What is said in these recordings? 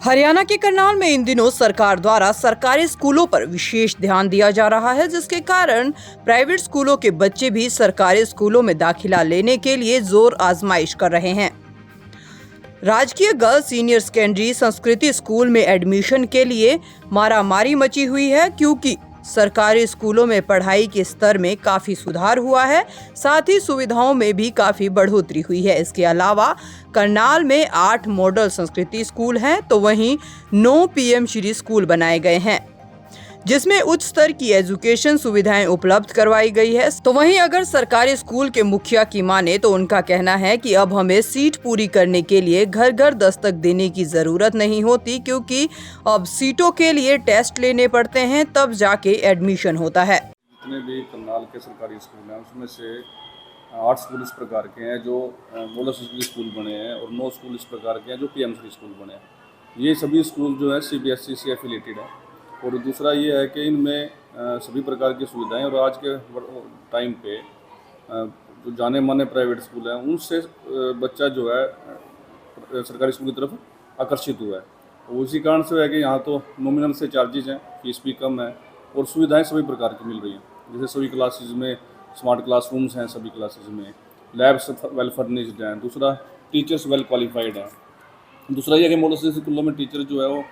हरियाणा के करनाल में इन दिनों सरकार द्वारा सरकारी स्कूलों पर विशेष ध्यान दिया जा रहा है, जिसके कारण प्राइवेट स्कूलों के बच्चे भी सरकारी स्कूलों में दाखिला लेने के लिए जोर आजमाइश कर रहे हैं। राजकीय गर्ल्स सीनियर सेकेंडरी संस्कृति स्कूल में एडमिशन के लिए मारामारी मची हुई है, क्योंकि सरकारी स्कूलों में पढ़ाई के स्तर में काफी सुधार हुआ है, साथ ही सुविधाओं में भी काफी बढ़ोतरी हुई है। इसके अलावा करनाल में 8 मॉडल संस्कृति स्कूल हैं, तो वहीं 9 पीएम श्री स्कूल बनाए गए हैं, जिसमें उच्च स्तर की एजुकेशन सुविधाएं उपलब्ध करवाई गई है। तो वहीं अगर सरकारी स्कूल के मुखिया की माने तो उनका कहना है कि अब हमें सीट पूरी करने के लिए घर घर दस्तक देने की जरूरत नहीं होती, क्योंकि अब सीटों के लिए टेस्ट लेने पड़ते हैं, तब जाके एडमिशन होता है। जितने भी करनाल के सरकारी स्कूल हैं उसमें से 8 स्कूल इस प्रकार के हैं जो मॉडल संस्कृति स्कूल बने हैं और 9 स्कूल इस प्रकार के हैं जो पीएम श्री स्कूल बने हैं। ये सभी स्कूल जो है सीबीएसई से एफिलेटेड है। और दूसरा ये है कि इनमें सभी प्रकार की सुविधाएं और आज के टाइम पे जो जाने माने प्राइवेट स्कूल हैं उनसे बच्चा जो है सरकारी स्कूल की तरफ आकर्षित हुआ है। और उसी कारण से है कि यहाँ तो नॉमिनल से चार्जेज हैं, फीस भी कम है और सुविधाएं सभी प्रकार की मिल रही हैं। जैसे सभी क्लासेज में स्मार्ट क्लासरूम्स हैं, सभी क्लासेज में लैब्स वेल फर्निश्ड हैं। दूसरा टीचर्स वेल क्वालिफाइड हैं। दूसरा ये है कि मॉडल स्कूलों में टीचर जो है वो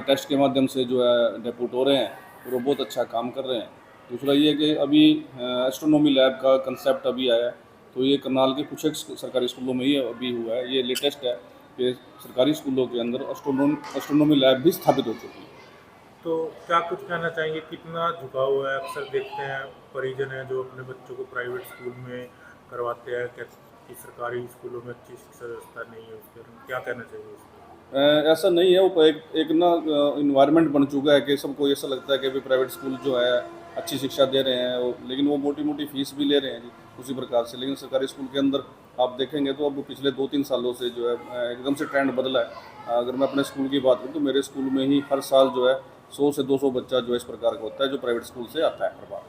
टेस्ट के माध्यम से जो है डेप्यूट हो रहे हैं और वो बहुत अच्छा काम कर रहे हैं। दूसरा ये है कि अभी एस्ट्रोनॉमी लैब का कंसेप्ट अभी आया है, तो ये करनाल के कुछ एक सरकारी स्कूलों में ये अभी हुआ है। ये लेटेस्ट है कि सरकारी स्कूलों के अंदर एस्ट्रोनॉमी लैब भी स्थापित हो चुकी है। तो क्या कुछ कहना चाहेंगे, कितना झुकाव है? अक्सर देखते हैं परिजन हैं जो अपने बच्चों को प्राइवेट स्कूल में करवाते हैं कि सरकारी स्कूलों में अच्छी शिक्षा व्यवस्था नहीं है, उस पर क्या कहना चाहिए? ऐसा नहीं है, वो एक ना इन्वायरमेंट बन चुका है कि सबको ऐसा लगता है कि भाई प्राइवेट स्कूल जो है अच्छी शिक्षा दे रहे हैं, लेकिन वो मोटी मोटी फीस भी ले रहे हैं जी उसी प्रकार से। लेकिन सरकारी स्कूल के अंदर आप देखेंगे तो अब पिछले 2-3 सालों से जो है एकदम से ट्रेंड बदला है। अगर मैं अपने स्कूल की बात करूँ तो मेरे स्कूल में ही हर साल जो है 100 से 200 बच्चा जो है इस प्रकार का होता है जो प्राइवेट स्कूल से आता है हर बार।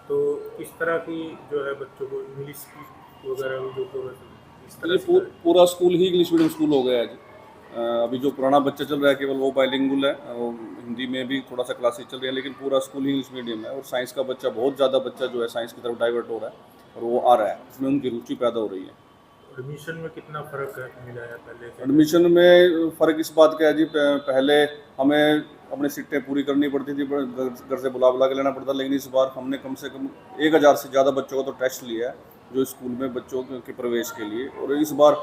तो किस तरह की जो है बच्चों को इंग्लिश वगैरह जो इस तरह ये पूरा स्कूल ही इंग्लिश मीडियम स्कूल हो गया है जी। अभी जो पुराना बच्चा चल रहा है केवल वो बाइलिंगुअल है, हिंदी में भी थोड़ा सा क्लासेस चल रही है, लेकिन पूरा स्कूल ही इंग्लिश मीडियम है। और साइंस का बच्चा बहुत ज़्यादा बच्चा जो है साइंस की तरफ डाइवर्ट हो रहा है और वो आ रहा है, उसमें उनकी रुचि पैदा हो रही है। एडमिशन में कितना फ़र्क मिला है पहले से? एडमिशन में फ़र्क इस बात का है जी, पहले हमें अपनी सीटें पूरी करनी पड़ती थी, घर से बुला के लेना पड़ता, लेकिन इस बार हमने कम से कम 1000 से ज़्यादा बच्चों का तो टेस्ट लिया है जो स्कूल में बच्चों के प्रवेश के लिए। और इस बार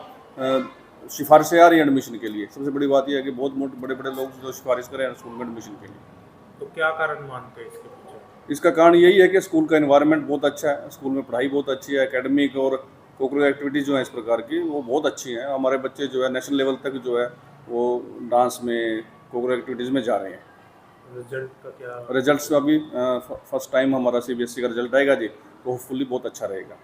सिफारिशें आ रही है एडमिशन के लिए। सबसे बड़ी बात यह है कि बहुत बड़े बड़े लोग जो सिफारिश कर रहे हैं स्कूल में एडमिशन के लिए। तो क्या कारण मानते हैं इसके पीछे? इसका कारण यही है कि स्कूल का एनवायरनमेंट बहुत अच्छा है, स्कूल में पढ़ाई बहुत अच्छी है, एकेडमिक और कोकुलर एक्टिविटीज़ जो हैं इस प्रकार की वो बहुत अच्छी हैं। हमारे बच्चे जो है नेशनल लेवल तक जो है वो डांस में, कोकुलर एक्टिविटीज़ में जा रहे हैं। रिजल्ट का क्या? रिजल्ट्स अभी फर्स्ट टाइम हमारा सीबीएसई का रिजल्ट आएगा जी, तो होपफुली बहुत अच्छा रहेगा।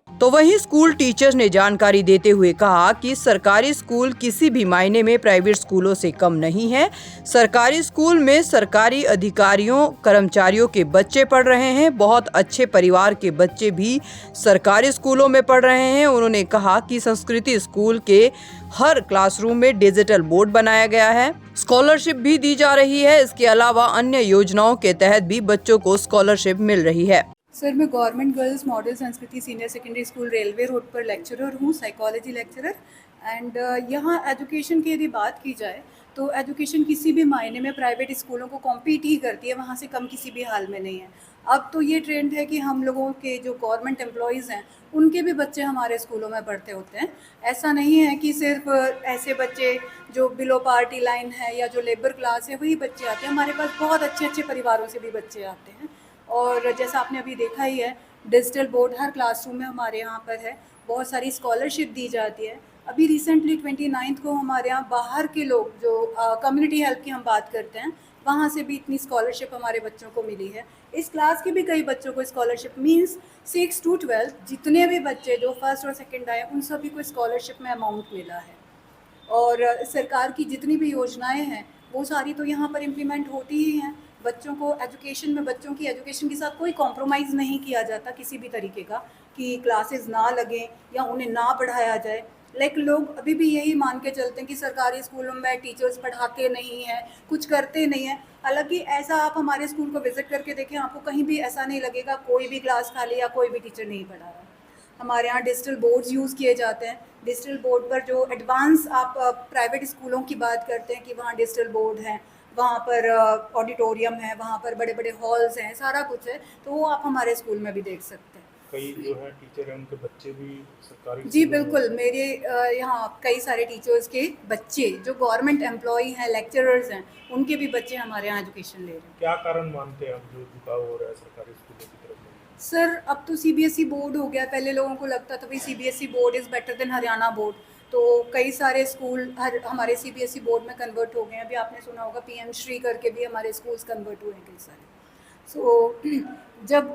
तो वहीं स्कूल टीचर्स ने जानकारी देते हुए कहा कि सरकारी स्कूल किसी भी मायने में प्राइवेट स्कूलों से कम नहीं है। सरकारी स्कूल में सरकारी अधिकारियों कर्मचारियों के बच्चे पढ़ रहे हैं, बहुत अच्छे परिवार के बच्चे भी सरकारी स्कूलों में पढ़ रहे हैं। उन्होंने कहा कि संस्कृति स्कूल के हर क्लासरूम में डिजिटल बोर्ड बनाया गया है, स्कॉलरशिप भी दी जा रही है। इसके अलावा अन्य योजनाओं के तहत भी बच्चों को स्कॉलरशिप मिल रही है। सर, मैं गवर्नमेंट गर्ल्स मॉडल संस्कृति senior secondary school railway road पर लेक्चरर हूँ, साइकोलॉजी लेक्चरर। एंड यहाँ एजुकेशन की यदि बात की जाए तो एजुकेशन किसी भी मायने में प्राइवेट स्कूलों को कॉम्पीट ही करती है, वहाँ से कम किसी भी हाल में नहीं है। अब तो ये ट्रेंड है कि हम लोगों के जो गवर्नमेंट एम्प्लॉयज़ हैं उनके भी बच्चे हमारे स्कूलों में पढ़ते होते हैं। ऐसा नहीं है कि सिर्फ ऐसे बच्चे जो बिलो पावर्टी लाइन है या जो लेबर क्लास है वही बच्चे आते हैं, हमारे पास बहुत अच्छे अच्छे परिवारों से भी बच्चे आते हैं। और जैसा आपने अभी देखा ही है, डिजिटल बोर्ड हर क्लासरूम में हमारे यहाँ पर है, बहुत सारी स्कॉलरशिप दी जाती है। अभी रिसेंटली 29 को हमारे यहाँ बाहर के लोग जो कम्युनिटी हेल्प की हम बात करते हैं, वहाँ से भी इतनी स्कॉलरशिप हमारे बच्चों को मिली है। इस क्लास के भी कई बच्चों को स्कॉलरशिप मीन्स 6 to 12 जितने भी बच्चे जो फर्स्ट और सेकेंड आए उन सभी को स्कॉलरशिप में अमाउंट मिला है। और सरकार की जितनी भी योजनाएं हैं वो सारी तो यहाँ पर इम्प्लीमेंट होती ही हैं। बच्चों को एजुकेशन में, बच्चों की एजुकेशन के साथ कोई कॉम्प्रोमाइज़ नहीं किया जाता किसी भी तरीके का। कि क्लासेस ना लगें या उन्हें ना पढ़ाया जाए। लाइक लोग अभी भी यही मान के चलते हैं कि सरकारी स्कूलों में टीचर्स पढ़ाते नहीं हैं, कुछ करते नहीं हैं। हालांकि ऐसा आप हमारे स्कूल को विज़िट करके देखें, आपको कहीं भी ऐसा नहीं लगेगा कोई भी क्लास खाली या कोई भी टीचर नहीं पढ़ा रहा। हमारे यहाँ डिजिटल बोर्ड्स यूज़ किए जाते हैं। डिजिटल बोर्ड पर जो एडवांस आप प्राइवेट स्कूलों की बात करते हैं कि वहाँ डिजिटल बोर्ड हैं, वहाँ पर ऑडिटोरियम है, वहाँ पर बड़े बड़े हॉल्स हैं, सारा कुछ है, तो वो आप हमारे स्कूल में भी देख सकते हैं। कई जो है टीचर हैं उनके बच्चे भी सरकारी जी स्कूलों में- बिल्कुल, मेरे यहाँ कई सारे टीचर्स के बच्चे जो गवर्नमेंट एम्प्लॉई हैं, लेक्चरर्स हैं, उनके भी बच्चे हमारे यहाँ एजुकेशन ले रहे हैं। क्या कारण मानते हैं आप जो झुकाव हो रहा है सरकारी स्कूलों की तरफ में? सर अब तो सीबीएसई बोर्ड हो गया। पहले लोगों को लगता था भाई CBSE board is better than Haryana board, तो कई सारे स्कूल हमारे सीबीएसई बोर्ड में कन्वर्ट हो गए हैं। अभी आपने सुना होगा पीएम श्री करके भी हमारे स्कूल्स कन्वर्ट हुए हैं कई सारे। जब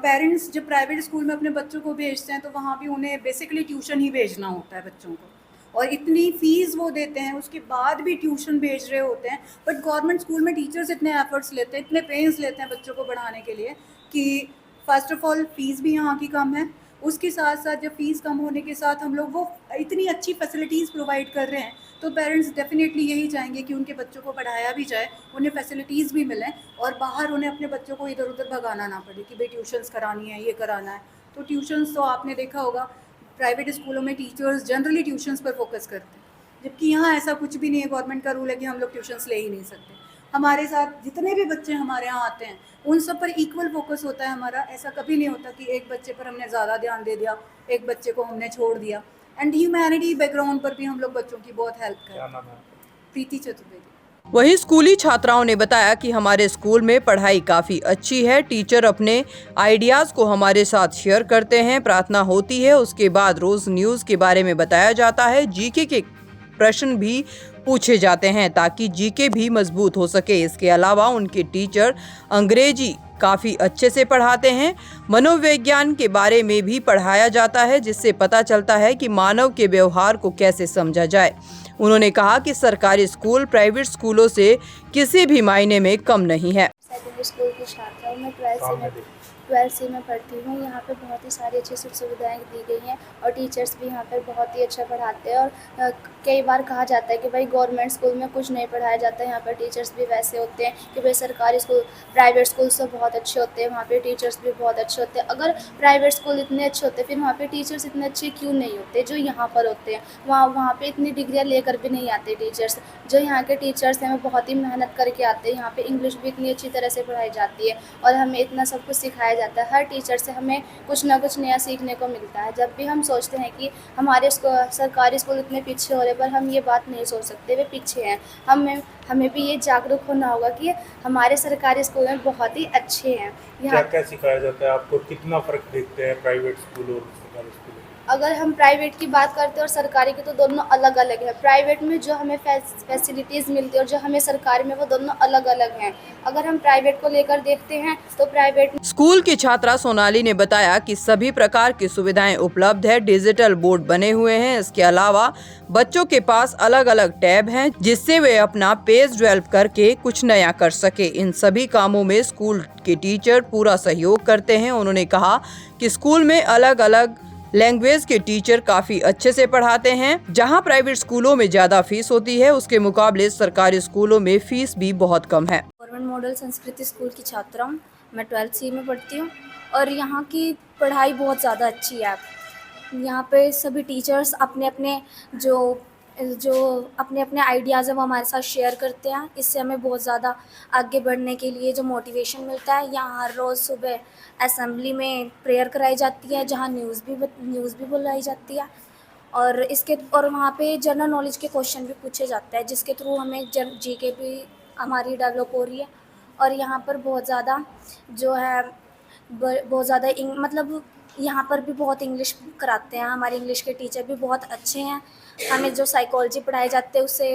पेरेंट्स जब प्राइवेट स्कूल में अपने बच्चों को भेजते हैं तो वहाँ भी उन्हें बेसिकली ट्यूशन ही भेजना होता है बच्चों को, और इतनी फ़ीस वो देते हैं, उसके बाद भी ट्यूशन भेज रहे होते हैं। बट गवर्नमेंट स्कूल में टीचर्स इतने एफर्ट्स लेते हैं, इतने पेन्स लेते हैं बच्चों को पढ़ाने के लिए कि फ़र्स्ट ऑफ़ ऑल फ़ीस भी यहाँ की कम है। उसके साथ साथ जब फ़ीस कम होने के साथ हम लोग वो इतनी अच्छी फैसिलिटीज़ प्रोवाइड कर रहे हैं, तो पेरेंट्स डेफिनेटली यही चाहेंगे कि उनके बच्चों को पढ़ाया भी जाए, उन्हें फैसिलिटीज़ भी मिलें, और बाहर उन्हें अपने बच्चों को इधर उधर भगाना ना पड़े कि भाई ट्यूशन्स करानी है, ये कराना है। तो ट्यूशन्स तो आपने देखा होगा प्राइवेट स्कूलों में टीचर्स जनरली ट्यूशन्स पर फोकस करते हैं, जबकि यहाँ ऐसा कुछ भी नहीं है। गवर्नमेंट का रूल है कि हम लोग ट्यूशन्स ले ही नहीं सकते। हमारे साथ जितने भी बच्चे हमारे यहाँ आते हैं उन सब पर इक्वल फोकस होता है हमारा। ऐसा कभी नहीं होता कि एक बच्चे पर हमने ज़्यादा ध्यान दे दिया, एक बच्चे को हमने छोड़ दिया। एंड ह्यूमैनिटी बैकग्राउंड पर भी हम लोग बच्चों की बहुत हेल्प कर रहे क्या हैं। नाम है आपका? प्रीति चतुर्वेदी। वहीं स्कूली छात्राओं ने बताया कि हमारे स्कूल में पढ़ाई काफ़ी अच्छी है, टीचर अपने आइडियाज़ को हमारे साथ शेयर करते हैं, प्रार्थना होती है, उसके बाद रोज़ न्यूज़ के बारे में बताया जाता है, जीके के प्रश्न भी पूछे जाते हैं ताकि जीके भी मजबूत हो सके। इसके अलावा उनके टीचर अंग्रेजी काफ़ी अच्छे से पढ़ाते हैं, मनोविज्ञान के बारे में भी पढ़ाया जाता है, जिससे पता चलता है कि मानव के व्यवहार को कैसे समझा जाए। उन्होंने कहा कि सरकारी स्कूल प्राइवेट स्कूलों से किसी भी मायने में कम नहीं है। सेकेंडरी स्कूल की छात्रा हूँ मैं। सामने देखिए। 12वीं में पढ़ती हूँ। यहाँ पे बहुत ही सारी अच्छी सुख सुविधाएँ दी गई हैं और टीचर्स भी यहाँ पर बहुत ही अच्छा पढ़ाते हैं। और कई बार कहा जाता है कि भाई गवर्नमेंट स्कूल में कुछ नहीं पढ़ाया जाता है, यहाँ पर टीचर्स भी वैसे होते हैं कि भाई सरकारी स्कूल प्राइवेट स्कूल से बहुत अच्छे होते हैं, वहाँ पे टीचर्स भी बहुत अच्छे होते हैं। अगर प्राइवेट स्कूल इतने अच्छे होते फिर वहाँ पे टीचर्स इतने अच्छे क्यों नहीं होते जो यहाँ पर होते हैं। वहाँ पे इतनी डिग्रियाँ लेकर भी नहीं आते टीचर्स। जो यहाँ के टीचर्स हैं वो बहुत ही मेहनत करके आते हैं। यहाँ पे इंग्लिश भी इतनी अच्छी तरह से पढ़ाई जाती है और हमें इतना सब कुछ सिखाया जाता है। हर टीचर से हमें कुछ ना कुछ नया सीखने को मिलता है। जब भी हम सोचते हैं कि हमारे सरकारी स्कूल इतने पीछे हो रहे, पर हम ये बात नहीं सोच सकते वे पीछे हैं। हमें भी ये जागरूक होना होगा कि हमारे सरकारी स्कूल में बहुत ही अच्छे हैं। क्या यहाँ क्या सिखाया जाता है आपको? कितना फ़र्क देखते हैं प्राइवेट स्कूल और सरकारी स्कूल में? अगर हम प्राइवेट की बात करते हैं और सरकारी की, तो दोनों अलग अलग है। प्राइवेट में जो हमें फैसिलिटीज़ मिलती है और जो हमें सरकारी में, वो दोनों अलग अलग हैं। अगर हम प्राइवेट को लेकर देखते हैं तो प्राइवेट स्कूल की छात्रा सोनाली ने बताया कि सभी प्रकार की सुविधाएं उपलब्ध है, डिजिटल बोर्ड बने हुए हैं। इसके अलावा बच्चों के पास अलग अलग टैब हैं जिससे वे अपना पेज डेवलप करके कुछ नया कर सके। इन सभी कामों में स्कूल के टीचर पूरा सहयोग करते हैं। उन्होंने कहा कि स्कूल में अलग अलग लैंग्वेज के टीचर काफी अच्छे से पढ़ाते हैं। जहां प्राइवेट स्कूलों में ज्यादा फीस होती है, उसके मुकाबले सरकारी स्कूलों में फीस भी बहुत कम है। गवर्नमेंट मॉडल संस्कृति स्कूल की छात्रा हूँ। मैं 12वीं में पढ़ती हूँ और यहाँ की पढ़ाई बहुत ज़्यादा अच्छी है। यहाँ पे सभी टीचर्स अपने अपने आइडियाज़ हैं वो हमारे साथ शेयर करते हैं। इससे हमें बहुत ज़्यादा आगे बढ़ने के लिए जो मोटिवेशन मिलता है। यहाँ हर रोज़ सुबह असेंबली में प्रेयर कराई जाती है, जहाँ न्यूज़ भी बुलाई जाती है और वहाँ पे जनरल नॉलेज के क्वेश्चन भी पूछे जाते हैं, जिसके थ्रू हमें जीके भी हमारी डेवलप हो रही है। और यहाँ पर बहुत ज़्यादा जो है बहुत ज़्यादा मतलब यहाँ पर भी बहुत इंग्लिश कराते हैं। हमारे इंग्लिश के टीचर भी बहुत अच्छे हैं। हमें जो साइकोलॉजी पढ़ाई जाती है उससे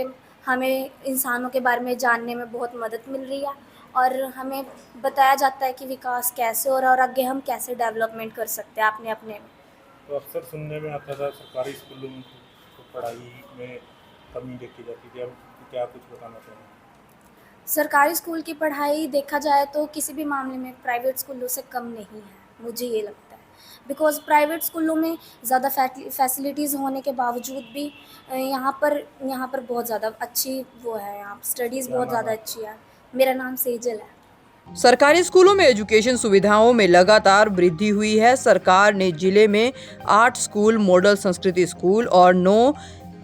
हमें इंसानों के बारे में जानने में बहुत मदद मिल रही है और हमें बताया जाता है कि विकास कैसे हो रहा है और आगे हम कैसे डेवलपमेंट कर सकते हैं अपने। तो अक्सर सुनने में आता था सरकारी स्कूलों में तो पढ़ाई में कमी देखी जाती थी। अब क्या कुछ बताना चाहेंगे? सरकारी स्कूल की पढ़ाई देखा जाए तो किसी भी मामले में प्राइवेट स्कूलों से कम नहीं है, मुझे ये लगता है। बिकॉज़ प्राइवेट स्कूलों में ज़्यादा फैसिलिटीज़ होने के बावजूद भी यहाँ पर बहुत ज़्यादा अच्छी वो है, यहाँ स्टडीज़ बहुत ज़्यादा अच्छी है। मेरा नाम सेजल है। सरकारी स्कूलों में एजुकेशन सुविधाओं में लगातार वृद्धि हुई है। सरकार ने जिले में 8 स्कूल मॉडल संस्कृति स्कूल और 9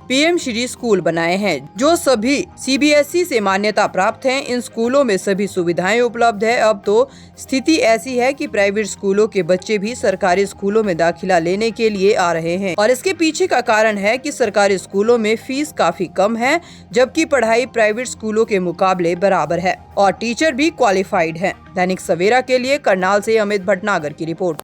पीएम श्री स्कूल बनाए हैं, जो सभी सीबीएसई से मान्यता प्राप्त हैं। इन स्कूलों में सभी सुविधाएं उपलब्ध है। अब तो स्थिति ऐसी है कि प्राइवेट स्कूलों के बच्चे भी सरकारी स्कूलों में दाखिला लेने के लिए आ रहे हैं, और इसके पीछे का कारण है कि सरकारी स्कूलों में फीस काफी कम है, जबकि पढ़ाई प्राइवेट स्कूलों के मुकाबले बराबर है और टीचर भी क्वालिफाइड हैं। दैनिक सवेरा के लिए करनाल से अमित भटनागर की रिपोर्ट।